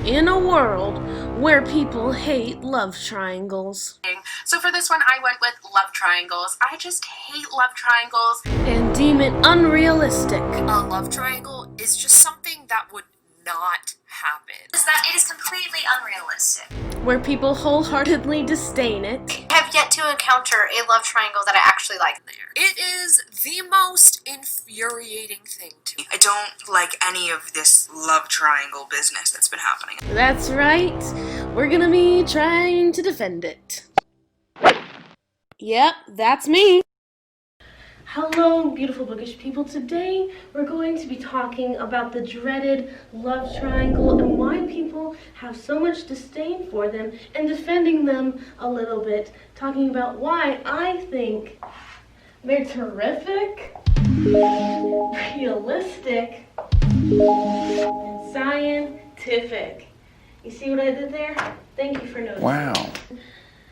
in a world where people hate love triangles. So for this one, I went with love triangles. I just hate love triangles. And deem it unrealistic. A love triangle is just something that would not happen. It is completely unrealistic. Where people wholeheartedly disdain it. I have yet to encounter a love triangle that I actually like. It is the most infuriating thing to me. I don't like any of this love triangle business that's been happening. That's right. We're gonna be trying to defend it. Yep, that's me. Hello, beautiful bookish people. Today we're going to be talking about the dreaded love triangle and why people have so much disdain for them and defending them a little bit. Talking about why I think they're terrific, realistic, and scientific. You see what I did there? Thank you for noticing. Wow.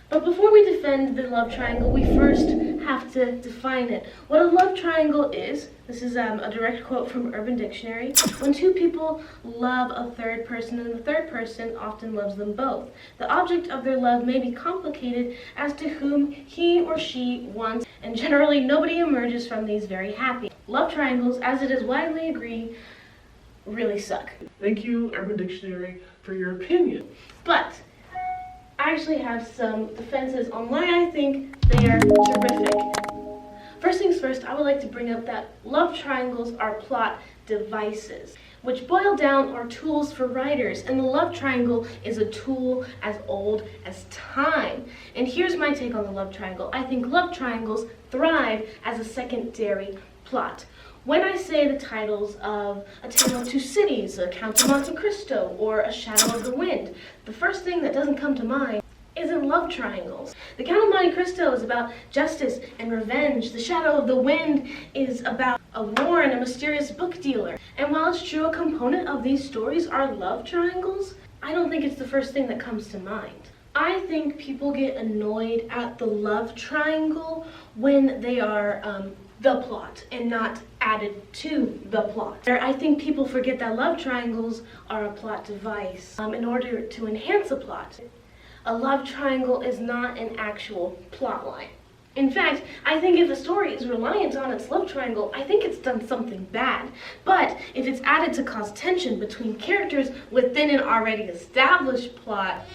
But before we defend the love triangle, we first have to define it. What a love triangle is, this is a direct quote from Urban Dictionary, when two people love a third person and the third person often loves them both. The object of their love may be complicated as to whom he or she wants, and generally nobody emerges from these very happy. Love triangles, as it is widely agreed, really suck. Thank you, Urban Dictionary, for your opinion. But I actually have some defenses on why I think they are terrific. First things first, I would like to bring up that love triangles are plot devices, which boil down are tools for writers, and the love triangle is a tool as old as time. And here's my take on the love triangle. I think love triangles thrive as a secondary plot. When I say the titles of A Tale of Two Cities, A Count of Monte Cristo, or A Shadow of the Wind, the first thing that doesn't come to mind isn't love triangles. The Count of Monte Cristo is about justice and revenge. The Shadow of the Wind is about a war and a mysterious book dealer. And while it's true a component of these stories are love triangles, I don't think it's the first thing that comes to mind. I think people get annoyed at the love triangle when they are the plot and not added to the plot. I think people forget that love triangles are a plot device in order to enhance a plot. A love triangle is not an actual plot line. In fact, I think if a story is reliant on its love triangle, I think it's done something bad. But if it's added to cause tension between characters within an already established plot,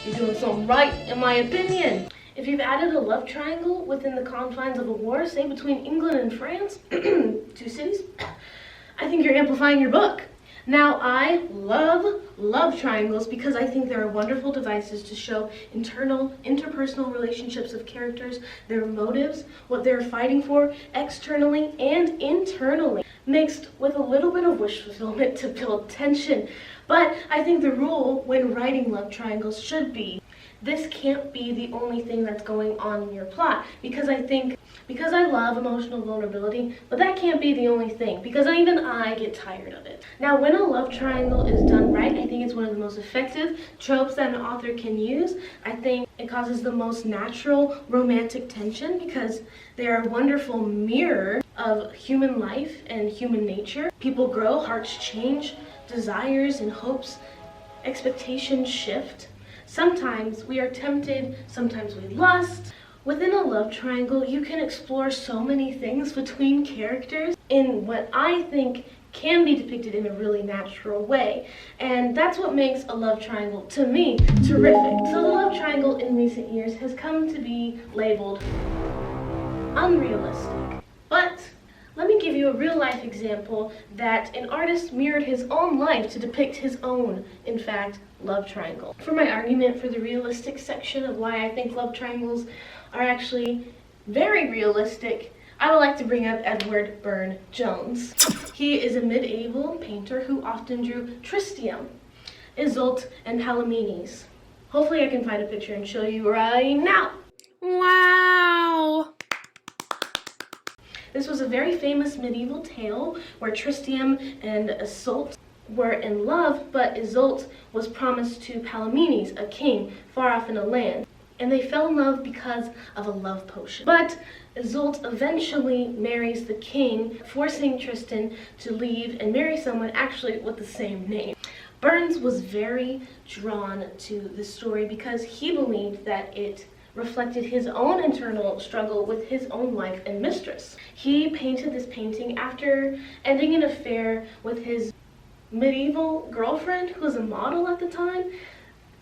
you're doing something right, in my opinion. If you've added a love triangle within the confines of a war, say between England and France, two cities, I think you're amplifying your book. Now, I love love triangles because I think they're wonderful devices to show interpersonal relationships of characters, their motives, what they're fighting for, externally and internally, mixed with a little bit of wish fulfillment to build tension. But I think the rule when writing love triangles should be, this can't be the only thing that's going on in your plot, because I love emotional vulnerability, but that can't be the only thing, because even I get tired of it. Now, when a love triangle is done right, I think it's one of the most effective tropes that an author can use. I think it causes the most natural romantic tension because they are a wonderful mirror of human life and human nature. People grow, hearts change, desires and hopes, expectations shift. Sometimes we are tempted, sometimes we lust. Within a love triangle, you can explore so many things between characters in what I think can be depicted in a really natural way. And that's what makes a love triangle, to me, terrific. So the love triangle in recent years has come to be labeled unrealistic. But let me give you a real-life example that an artist mirrored his own life to depict his own, in fact, love triangle. For my argument for the realistic section of why I think love triangles are actually very realistic, I would like to bring up Edward Burne-Jones. He is a medieval painter who often drew Tristium, Isolde, and Palamedes. Hopefully I can find a picture and show you right now. Wow! This was a very famous medieval tale where Tristium and Isolde were in love, but Isolde was promised to Palamedes, a king far off in a land, and they fell in love because of a love potion. But Isolde eventually marries the king, forcing Tristan to leave and marry someone actually with the same name. Burns was very drawn to the story because he believed that it reflected his own internal struggle with his own wife and mistress. He painted this painting after ending an affair with his medieval girlfriend, who was a model at the time.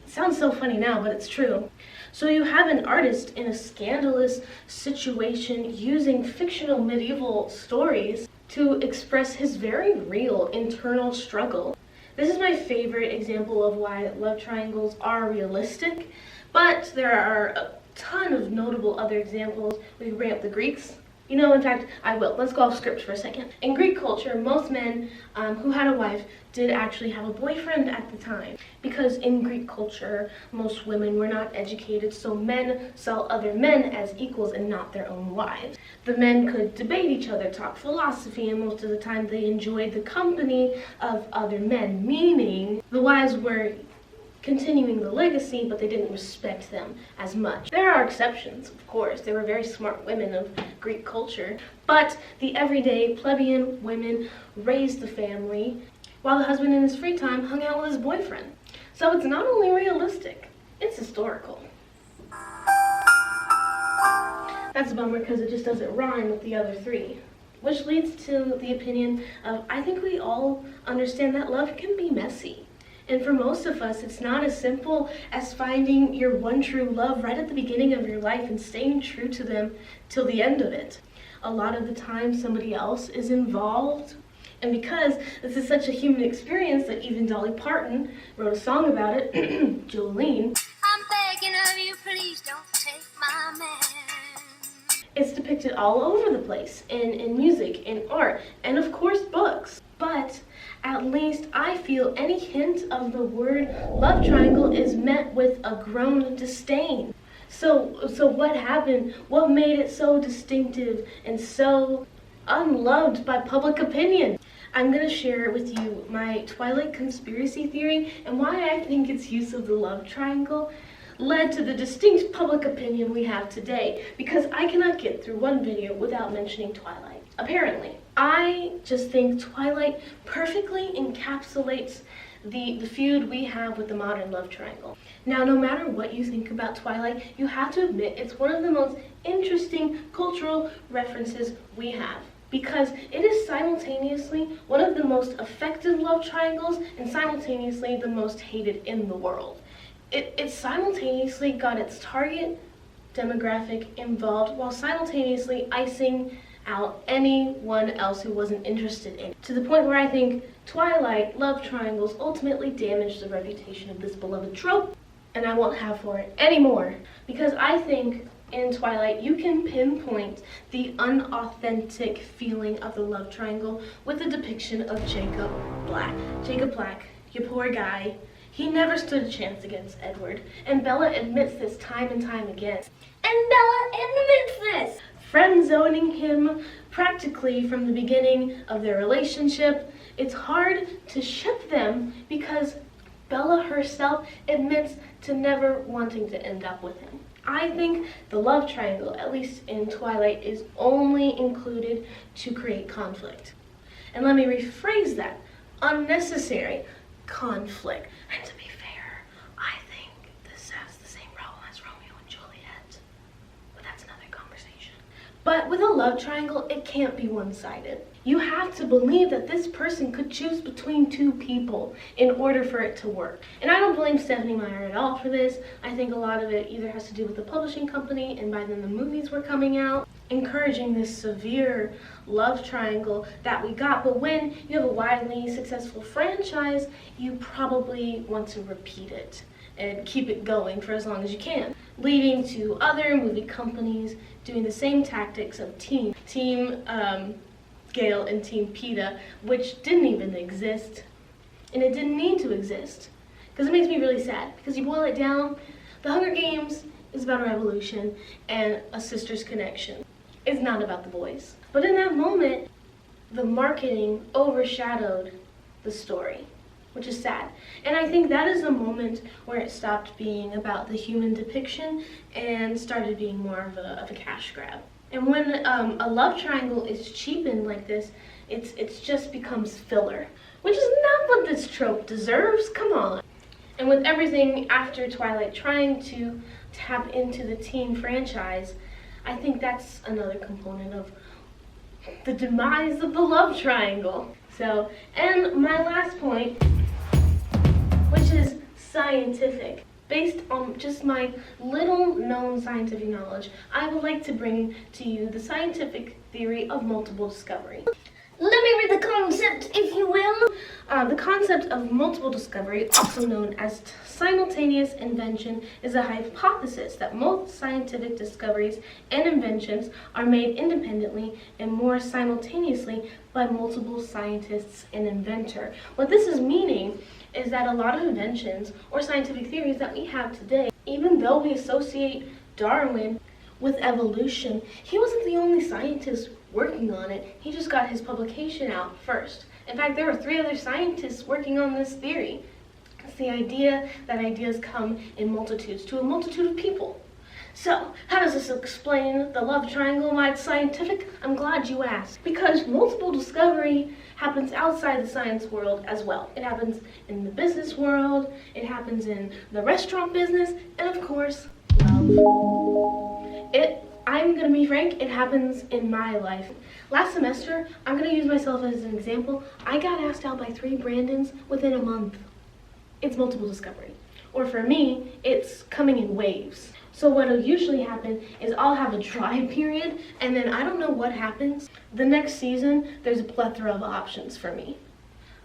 It sounds so funny now, but it's true. So you have an artist in a scandalous situation using fictional medieval stories to express his very real internal struggle. This is my favorite example of why love triangles are realistic, but there are a ton of notable other examples. We can bring up the Greeks. You know, in fact, I will. Let's go off script for a second. In Greek culture, most men who had a wife did actually have a boyfriend at the time, because in Greek culture, most women were not educated, so men saw other men as equals and not their own wives. The men could debate each other, talk philosophy, and most of the time they enjoyed the company of other men, meaning the wives were continuing the legacy, but they didn't respect them as much. There are exceptions, of course. They were very smart women of Greek culture, but the everyday plebeian women raised the family, while the husband in his free time hung out with his boyfriend. So it's not only realistic, it's historical. That's a bummer because it just doesn't rhyme with the other three. Which leads to the opinion of, I think we all understand that love can be messy. And for most of us, it's not as simple as finding your one true love right at the beginning of your life and staying true to them till the end of it. A lot of the time, somebody else is involved. And because this is such a human experience that even Dolly Parton wrote a song about it, Jolene. I'm begging of you, please don't take my man. It's depicted all over the place, in music, in art, and of course books. But at least I feel any hint of the word love triangle is met with a grown disdain. So what happened? What made it so distinctive and so unloved by public opinion? I'm going to share with you my Twilight conspiracy theory and why I think its use of the love triangle led to the distinct public opinion we have today, because I cannot get through one video without mentioning Twilight. Apparently, I just think Twilight perfectly encapsulates the feud we have with the modern love triangle. Now, no matter what you think about Twilight, you have to admit it's one of the most interesting cultural references we have, because it is simultaneously one of the most effective love triangles and simultaneously the most hated in the world. It simultaneously got its target demographic involved while simultaneously icing out anyone else who wasn't interested in it. To the point where I think Twilight love triangles ultimately damaged the reputation of this beloved trope, and I won't have for it anymore. Because I think in Twilight you can pinpoint the unauthentic feeling of the love triangle with the depiction of Jacob Black. Jacob Black, you poor guy. He never stood a chance against Edward, and Bella admits this time and time again. And Bella admits this! Friend-zoning him practically from the beginning of their relationship. It's hard to ship them because Bella herself admits to never wanting to end up with him. I think the love triangle, at least in Twilight, is only included to create conflict. And let me rephrase that. Unnecessary conflict. And to be fair, I think this has the same problem as Romeo and Juliet. But that's another conversation. But with a love triangle, it can't be one-sided. You have to believe that this person could choose between two people in order for it to work. And I don't blame Stephenie Meyer at all for this. I think a lot of it either has to do with the publishing company, and by then the movies were coming out, encouraging this severe love triangle that we got. But when you have a widely successful franchise, you probably want to repeat it and keep it going for as long as you can, leading to other movie companies doing the same tactics of Team Gale and Team PETA, which didn't even exist, and it didn't need to exist, because it makes me really sad. Because you boil it down, The Hunger Games is about a revolution and a sister's connection. It's not about the boys. But in that moment, the marketing overshadowed the story, which is sad. And I think that is the moment where it stopped being about the human depiction and started being more of a cash grab. And when a love triangle is cheapened like this, it just becomes filler. which is not what this trope deserves. Come on. And with everything after Twilight trying to tap into the teen franchise, I think that's another component of the demise of the love triangle. So, and my last point, which is scientific. Based on just my little known scientific knowledge, I would like to bring to you the scientific theory of multiple discovery. Let me read the concept, if you will. The concept of multiple discovery, also known as simultaneous invention, is a hypothesis that most scientific discoveries and inventions are made independently and more simultaneously by multiple scientists and inventor. What this is meaning is that a lot of inventions or scientific theories that we have today, even though we associate Darwin with evolution, he wasn't the only scientist working on it. He just got his publication out first. In fact, there were 3 other scientists working on this theory. It's the idea that ideas come in multitudes to a multitude of people. So, how does this explain the love triangle and why it's scientific? I'm glad you asked. Because multiple discovery happens outside the science world as well. It happens in the business world, it happens in the restaurant business, and of course, love. I'm gonna be frank, it happens in my life. Last semester, I'm gonna use myself as an example. I got asked out by 3 Brandons within a month. It's multiple discovery. Or for me, it's coming in waves. So what'll usually happen is I'll have a dry period, and then I don't know what happens. The next season, there's a plethora of options for me.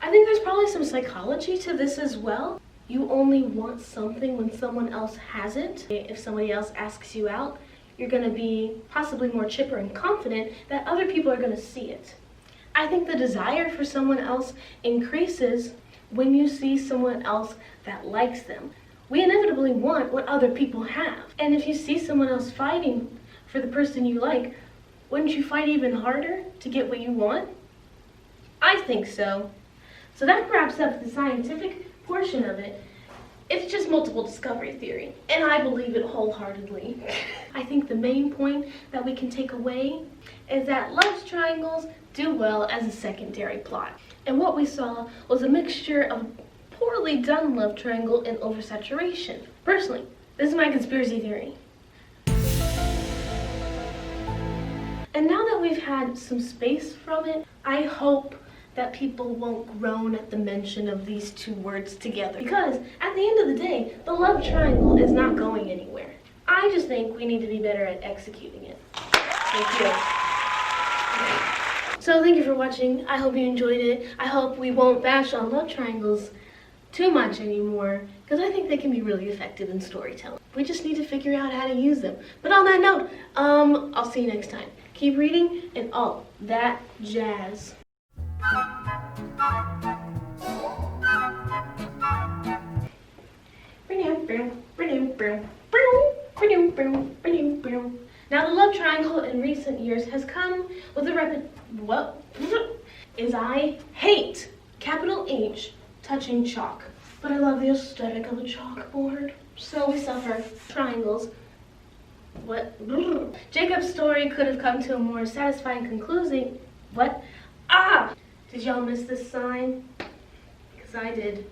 I think there's probably some psychology to this as well. You only want something when someone else has it. If somebody else asks you out, you're gonna be possibly more chipper and confident that other people are gonna see it. I think the desire for someone else increases when you see someone else that likes them. We inevitably want what other people have. And if you see someone else fighting for the person you like, wouldn't you fight even harder to get what you want? I think so. So that wraps up the scientific portion of it. It's just multiple discovery theory, and I believe it wholeheartedly. I think the main point that we can take away is that love triangles do well as a secondary plot. And what we saw was a mixture of poorly done love triangle and oversaturation. Personally, this is my conspiracy theory. And now that we've had some space from it, I hope that people won't groan at the mention of these 2 words together. Because at the end of the day, the love triangle is not going anywhere. I just think we need to be better at executing it. Thank you. So thank you for watching. I hope you enjoyed it. I hope we won't bash on love triangles too much anymore, because I think they can be really effective in storytelling. We just need to figure out how to use them. But on that note, I'll see you next time. Keep reading and all that jazz. Now the love triangle in recent years has come with I hate, capital H, touching chalk. But I love the aesthetic of a chalkboard. So we suffer triangles. Jacob's story could have come to a more satisfying conclusion. Did y'all miss this sign? Because I did.